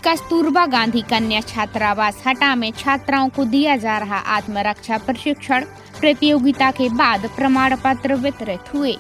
कस्तूरबा गांधी कन्या छात्रावास हटा में छात्राओं को दिया जा रहा आत्मरक्षा प्रशिक्षण प्रतियोगिता के बाद प्रमाण पत्र वितरित हुए।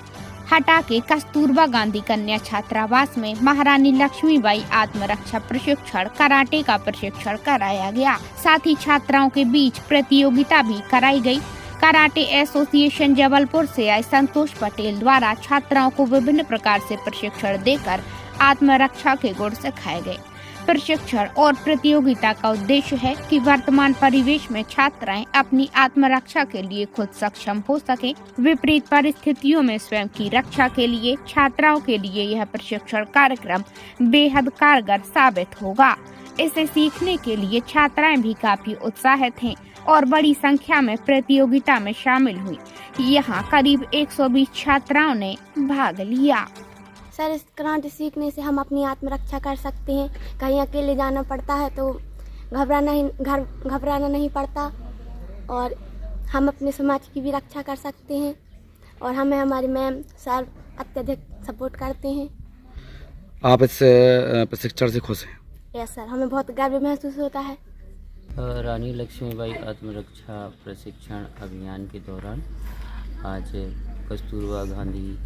हटा के कस्तूरबा गांधी कन्या छात्रावास में महारानी लक्ष्मीबाई आत्मरक्षा प्रशिक्षण कराटे का प्रशिक्षण कराया गया। साथ ही छात्राओं के बीच प्रतियोगिता भी कराई गई। कराटे एसोसिएशन जबलपुर से आए संतोष पटेल द्वारा छात्राओं को विभिन्न प्रकार से प्रशिक्षण देकर आत्मरक्षा के गुण सिखाए गए। प्रशिक्षण और प्रतियोगिता का उद्देश्य है कि वर्तमान परिवेश में छात्राएं अपनी आत्मरक्षा के लिए खुद सक्षम हो सकें। विपरीत परिस्थितियों में स्वयं की रक्षा के लिए छात्राओं के लिए यह प्रशिक्षण कार्यक्रम बेहद कारगर साबित होगा। इसे सीखने के लिए छात्राएं भी काफी उत्साहित हैं और बड़ी संख्या में प्रतियोगिता में शामिल हुई। यहाँ करीब 120 छात्राओं ने भाग लिया। सर, इस कराटे सीखने से हम अपनी आत्मरक्षा कर सकते हैं। कहीं अकेले जाना पड़ता है तो घबराना नहीं पड़ता और हम अपने समाज की भी रक्षा कर सकते हैं और हमें हमारी मैम सर अत्यधिक सपोर्ट करते हैं। आप इस प्रशिक्षण से खुश हैं? यस सर, हमें बहुत गर्व महसूस होता है। रानी लक्ष्मीबाई आत्मरक्षा प्रशिक्षण अभियान के दौरान आज कस्तूरबा गांधी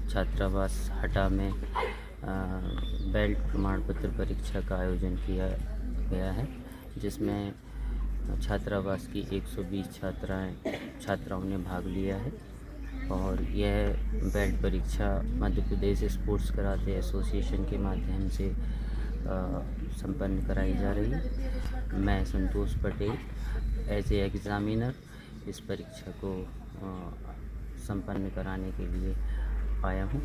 छात्रावास हटा में बेल्ट प्रमाण पत्र परीक्षा का आयोजन किया गया है, जिसमें छात्रावास की 120 छात्राओं ने भाग लिया है और यह बेल्ट परीक्षा Madhya Pradesh sports karate association के माध्यम से संपन्न कराई जा रही है। मैं संतोष पटेल एज ए एग्जामिनर इस परीक्षा को संपन्न कराने के लिए आया हूँ।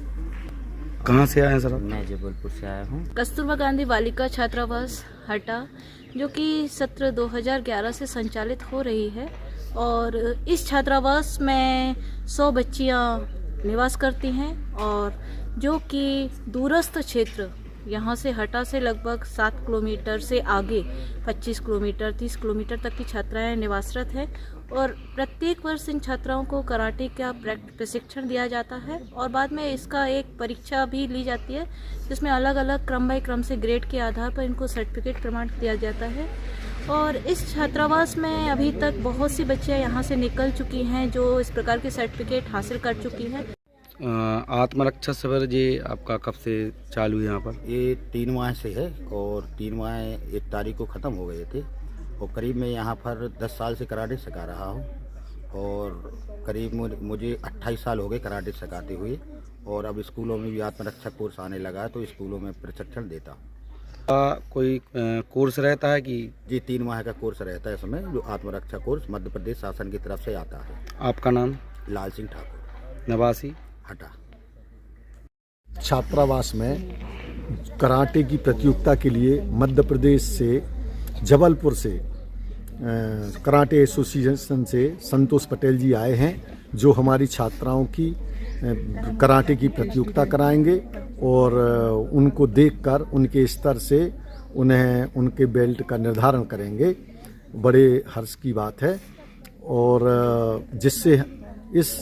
कहाँ से आए हैं सर? मैं जबलपुर से आया हूँ। कस्तूरबा गांधी बालिका छात्रावास हटा जो कि सत्र 2011 से संचालित हो रही है और इस छात्रावास में 100 बच्चियाँ निवास करती हैं और जो कि दूरस्थ क्षेत्र यहाँ से हटा से लगभग 7 किलोमीटर से आगे 25 किलोमीटर 30 किलोमीटर तक की छात्राएं निवासरत हैं और प्रत्येक वर्ष इन छात्राओं को कराटे का प्रशिक्षण दिया जाता है और बाद में इसका एक परीक्षा भी ली जाती है, जिसमें अलग अलग क्रम बाय क्रम से ग्रेड के आधार पर इनको सर्टिफिकेट प्रमाण दिया जाता है। और इस छात्रावास में अभी तक बहुत सी बच्चियां यहाँ से निकल चुकी हैं जो इस प्रकार के सर्टिफिकेट हासिल कर चुकी हैं। आत्मरक्षा शिविर जी आपका कब से चालू है यहाँ पर? ये 3 माह से है और 3 माह 1 तारीख को ख़त्म हो गए थे और करीब मैं यहाँ पर 10 साल से कराटे सिखा रहा हूँ और करीब मुझे 28 साल हो गए कराटे सिखाते हुए और अब स्कूलों में भी आत्मरक्षा कोर्स आने लगा है तो स्कूलों में प्रशिक्षण देता हूँ। कोई कोर्स रहता है कि? जी 3 माह का कोर्स रहता है इसमें, जो आत्मरक्षा कोर्स मध्य प्रदेश शासन की तरफ से आता है। आपका नाम? लाल सिंह ठाकुर, निवासी हटा। छात्रावास में कराटे की प्रतियोगिता के लिए मध्य प्रदेश से जबलपुर से कराटे एसोसिएशन से संतोष पटेल जी आए हैं, जो हमारी छात्राओं की कराटे की प्रतियोगिता कराएंगे और उनको देखकर उनके स्तर से उन्हें उनके बेल्ट का निर्धारण करेंगे। बड़े हर्ष की बात है और जिससे इस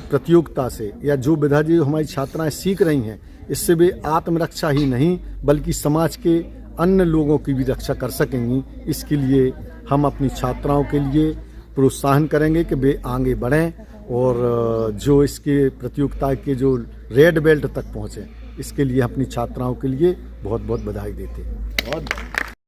प्रतियोगिता से या जो विधा जी हमारी छात्राएं सीख रही हैं, इससे वे आत्मरक्षा ही नहीं बल्कि समाज के अन्य लोगों की भी रक्षा कर सकेंगी। इसके लिए हम अपनी छात्राओं के लिए प्रोत्साहन करेंगे कि वे आगे बढ़ें और जो इसके प्रतियोगिता के जो रेड बेल्ट तक पहुँचें, इसके लिए अपनी छात्राओं के लिए बहुत बहुत बधाई देते हैं।